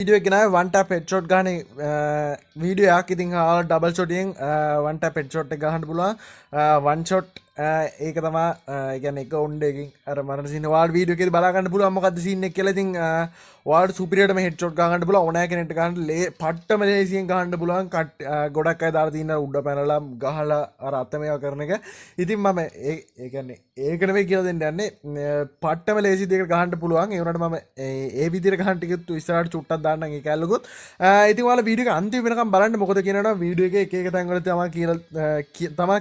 video එක නෑ one tap headshot ගහන වීඩියෝ එකක්. ඉතින් ඩබල් ෂොට්ින් one tap headshot එක ගහන්න පුළුවන් one shot ඒක තමයි කියන්නේ එක ඔන්ඩේකින් අර මරණ සීන් ඔයාලට වීඩියෝ එකේදී බලා ගන්න පුළුවන් මොකද්ද සීන් එක කියලා. ඉතින් ඔයාලට සුපිරියටම හෙඩ්ෂොට් ගහන්න පුළුවන්. ඕනෑ කෙනෙක්ට ගහන්න පට්ටම ලේසියෙන් ගහන්න පුළුවන්. ගොඩක් අය දාලා තියෙන උඩ පැනලා ගහලා අර අත මේවා කරන එක. ඉතින් මම ඒ කියන්නේ ඒක නෙවෙයි කියලා දෙන්න යන්නේ. පට්ටම ලේසි දෙයකට ගහන්න පුළුවන්. ඒ වුණාට මම ඒ විදිහට ගහන්න ටිකත් ඉස්සරහට චුට්ටක් දාන්නම් ඒ කැලලකුත්. ඉතින් ඔයාලා වීඩියෝ එක අන්තිම වෙනකම් බලන්න. මොකද කියනවා වීඩියෝ එකේ එක එක තැන් වල තමයි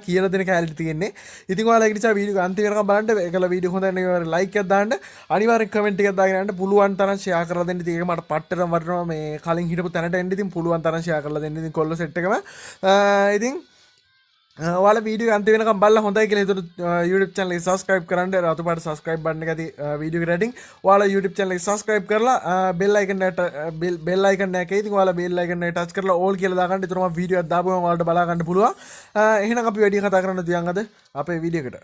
කියලා දෙන කැලලි තියෙන්නේ. ඉතින් ඔයාලා ඒක නිසා වීඩියෝ එක අන්තිම වෙනකම් බලන්න. ඒකලා වීඩියෝ හොඳ නම් ලයික් එකක් දාන්න. අනිවාර්යෙන් කමෙන්ට් එකක් දාගෙන යන්න. පුළුවන් තරම් ෂෙයා කරලා දෙන්න. ඉතින් ඒක මට පට්ටටම වටනවා මේ කලින් හිටපු තැනට එන්න. ඉතින් පුළුවන් තරම් ෂෙයා කරලා දෙන්න. ඉතින් කොල්ල සෙට් එකම ඉතින් ඔයාලා වීඩියෝ අන්තිම වෙනකම් බලලා හොඳයි කියලා හිතුවොත් YouTube channel එක subscribe කරන්න. රතු පාට subscribe button එක ඇති වීඩියෝ එකට රෙඩින්. ඔයාලා YouTube channel එක subscribe කරලා bell icon එකේ ඉතින් ඔයාලා bell icon එක touch කරලා all කියලා දාගන්න. ඒතර මම වීඩියෝ එකක් දාපුවම ඔයාලට බලා ගන්න පුළුවන්. එහෙනම් අපි වැඩි කතා කරන්න තියන් අද අපේ වීඩියෝ එකට.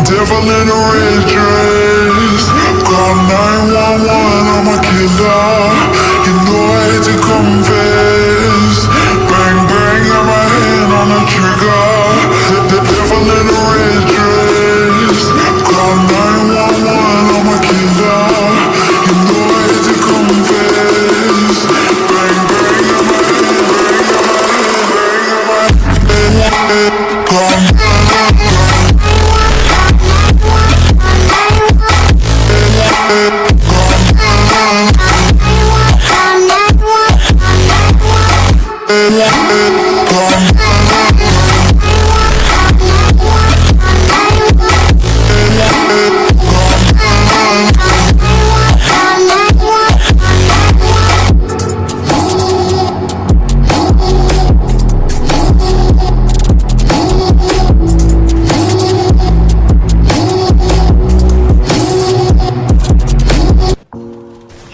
Devil in a red dress, call 911, I'm a killer. You know I hate to confess. Bang bang, got my hand on the trigger. The devil in a red dress, call 911, I'm a killer. You know I hate to confess. Bang bang, got my hand, call.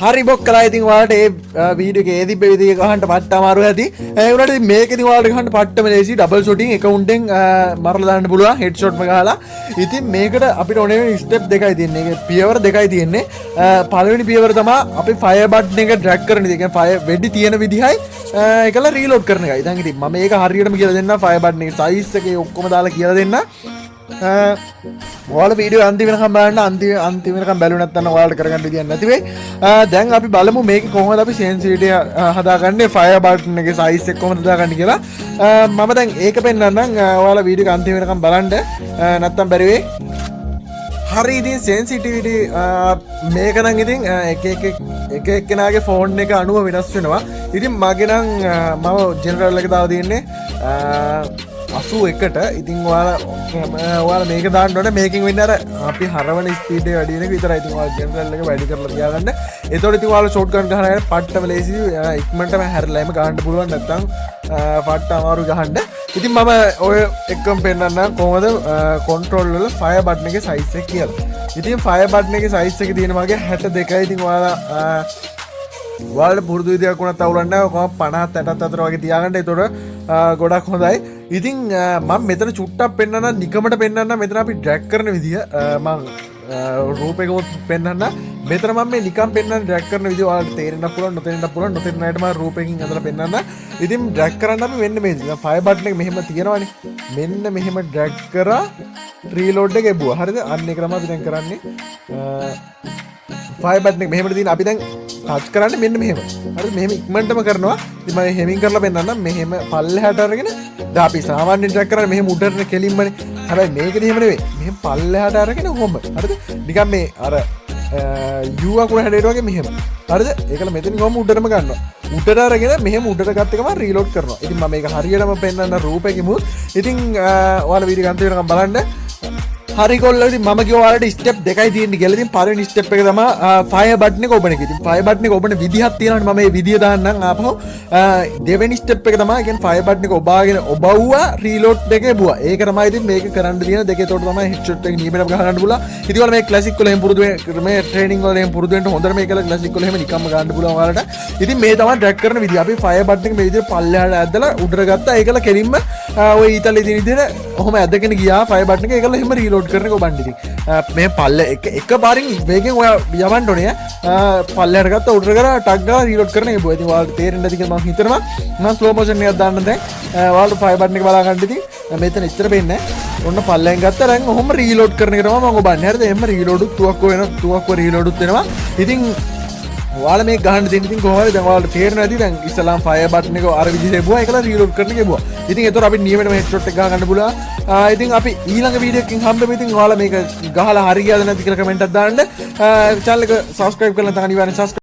හරි බොක්කලා. ඉතින් ඔයාලට මේ video එකේ ඒ තිබ්බ විදිහේ ගහන්න පට්ට අමාරු ඇති. ඒ වුණාට මේකෙදී ඔයාලට ගහන්න පට්ටම ලේසි. ඩබල් ෂොටින් එකවුන්ටෙන් මරලා දාන්න පුළුවන් හෙඩ්ෂොට්ම ගහලා. ඉතින් මේකට අපිට ඕනේ ස්ටෙප් දෙකයි තියෙන්නේ. ඒක පියවර දෙකයි තියෙන්නේ. පළවෙනි පියවර තමයි අපි ෆයර් බටන් එක ඩ්‍රැග් කරන විදිහ. ඒ කියන්නේ ෆයර් වෙඩි තියෙන විදිහයි ඒකලා රීලෝඩ් කරන එකයි. දැන් ඉතින් මම ඒක හරියටම කියලා දෙන්නම්. ෆයර් බටන් එකේ සයිස් එකේ ඔක්කොම දාලා කියලා දෙන්න. ඔයාලා වීඩියෝ අන්තිම වෙනකම් බලන්න. අන්තිම වෙනකම් බැලුවේ නැත්නම් ඔයාලට කරගන්න විදියක් නැති වෙයි. දැන් අපි බලමු මේක කොහොමද අපි සෙන්සිටිවිටි හදාගන්නේ ෆයර් බටන් එකේ සයිස් එක කොහොමද දාගන්නේ කියලා. මම දැන් ඒක පෙන්නන්නම්. ඔයාලා වීඩියෝ එක අන්තිම වෙනකම් බලන්න. නැත්නම් බැරි වෙයි. හරි ඉතින් සෙන්සිටිවිටි මේක නම් ඉතින් එක එක්කෙනාගේ ෆෝන් එක අනුව වෙනස් වෙනවා. ඉතින් මගේ නම් මම ජෙනරල් එක දාලා තියෙන්නේ 81ට. ඉතින් ඔයාලා මේක දාන්න ඕනේ. මේකෙන් වෙන්නේ අර අපි හරවන ස්පීඩ් එක වැඩි වෙන එක විතරයි. ඉතින් ඔයාලා ජෙනරල් එක වැඩි කරලා තියාගන්න. එතකොට ඉතින් ඔයාලා ෂොට් ගන් ගහන අය පට්ටම ලේසි ඉක්මනටම හැරලාම ගහන්න පුළුවන්. නැත්තම් පට්ට අමාරු ගහන්න. ඉතින් මම ඔය එකම පෙන්නන්නම් කොහොමද කන්ට්‍රෝල් වල ෆයර් බටන් එකේ සයිස් එක කියලා. ඉතින් ෆයර් බටන් එකේ සයිස් එක තියෙන මගේ 62යි. ඉතින් ඔයාලා පුරුදු විදියක් වුණත් අවුලක් නැහැ. කොහොම 50 60 අතර වගේ තියාගන්න. ඒතකොට ගොඩක් හොඳයි. ඉතින් මම මෙතන චුට්ටක් පෙන්නන්න නිකමට පෙන්නන්න. මෙතන අපි ඩ්‍රැග් කරන විදිය මම රූපයකම පෙන්නන්න. මෙතන මම මේ නිකම් පෙන්නන්න ඩ්‍රැග් කරන විදිය ඔයාලට තේරෙන්න පුළුවන්. නොතේරෙන්න පුළුවන්. නොතේරෙන්නට මම රූපයකින් අදලා පෙන්නන්න. ඉතින් ඩ්‍රැග් කරන්න අපි මෙන්න මේ විදිය. ෆයර් බටන් එක මෙහෙම තියෙනවනේ. මෙන්න මෙහෙම ඩ්‍රැග් කරා රීලෝඩ් එක එබුවා. හරිද? අන්න ඒක තමයි අපි දැන් කරන්නේ. ෆයර් බටන් එක මෙහෙමද තියෙන. අපි දැන් ටච් කරන්නේ මෙන්න මෙහෙම. හරිද? මෙහෙම ඉක්මනටම කරනවා. ඉතින් මම හෙමින් කරලා පෙන්නන්නම්. මෙහෙම පල්ලෙහාට අරගෙන දැන් අපි සාමාන්‍යයෙන් ට්‍රැක් කරන්නේ මෙහෙම උඩට කෙලින්මනේ. හැබැයි මේකේ එහෙම නෙවෙයි. මෙහෙම පල්ලෙහාට අරගෙන කොහොම. හරිද? නිකන් මේ අර U අකුර හැඩයට වගේ මෙහෙම. හරිද? ඒකල මෙතනින් කොහොම උඩටම ගන්නවා. උඩට අරගෙන මෙහෙම උඩට ගත්ත එකම රීලෝඩ් කරනවා. ඉතින් මම මේක හරියටම පෙන්නන්න රූපෙකිමුත්. ඉතින් ඔයාලා වීඩියෝ ගන්න තියෙනකම් බලන්න. හරි කොල්ලෝ ඉතින් මම කිව්වා ඔයාලට ස්ටෙප් දෙකයි තියෙන්නේ කියලා. ඉතින් පළවෙනි ස්ටෙප් එක තමයි ෆයර් බටන් එක ඕපන් එක. ඉතින් ෆයර් බටන් එක ඕපන් විදිහක් තියෙනවානේ මම මේ විදිය දාන්නම් ආපහු. දෙවෙනි ස්ටෙප් එක තමයි කියන්නේ ෆයර් බටන් එක ඔබාගෙන ඔබවුවා රීලෝඩ් එකේ බුවා. ඒක තමයි ඉතින් මේක කරන්න තියෙන දෙක. ඒතකොට තමයි හෙඩ්ෂොට් එක නියමෙටම ගහන්න පුළුවන්. ඉතින් ඔයාලා මේ ක්ලාසික් වල එහෙම පුරුදු මේ ට්‍රේනින් වල එහෙම පුරුදු වෙන්න හොඳට මේක ක්ලාසික් වල එහෙම නිකම්ම ගන්න පුළුවන් ඔයාලට. ඉතින් මේ තමයි ඩ්‍රැග් කරන විදිය. අපි ෆයර් බටන් එක මේ විදිහට පල්ලෙහාට ඇදලා උඩට ගත්තා. ඒකල කෙලින්ම ඔය ඊතලේ තියෙන විදිහට ඔහොම ඇදගෙන ගියා ෆයර් බටන් එක. ඒකල එහෙම රීලෝඩ් කරන එක ඔබන්න ඉතින්. මේ පල්ල එක පාරින් වේගෙන් ඔයා යවන්න ඕනේ. පල්ලෙහාට ගත්තා උඩට කරා ටග් ගාලා රීලෝඩ් කරන එක. ඉතින් ඔයාලට තේරෙන්නේ නැති කියලා මම හිතනවා. මම ස්ලෝ මොෂන් එකක් දාන්න දැන්. ඔයාලට ෆයර් බටන් එක බලා ගන්න ඉතින් මෙතන ඉතර වෙන්නේ නැහැ. ඔන්න පල්ලෙන් ගත්තා. දැන් ඔහොම රීලෝඩ් කරන එක තමයි මම ඔබන්නේ. හරිද? එහෙම රීලෝඩ් තුවක්කුව වෙනවා. තුවක්කුව රීලෝඩ් වෙනවා. ඉතින් ඔයාලා මේ ගහන්න දෙන්න ඉතින් කොහොමද දැන් ඔයාලට තේරෙන්නේ නැති දැන් ඉස්සලාම් ෆයර් බටන් එක අර විදිහට එබුවා ඒකලා රීලෝඩ් කරන එක එබුවා. ඉතින් ඒතර අපි නියමෙටම හෙඩ්ෂොට් එක ගහ ගන්න පුළුවන්. ඉතින් අපි ඊළඟ වීඩියෝ එකකින් හම්බෙමු. ඉතින් ඔයාලා මේක ගහලා හරි ගියාද නැති කියලා කමෙන්ට් එකක් දාන්න. channel එක subscribe කරලා නැත්නම් අනිවාර්යෙන් subscribe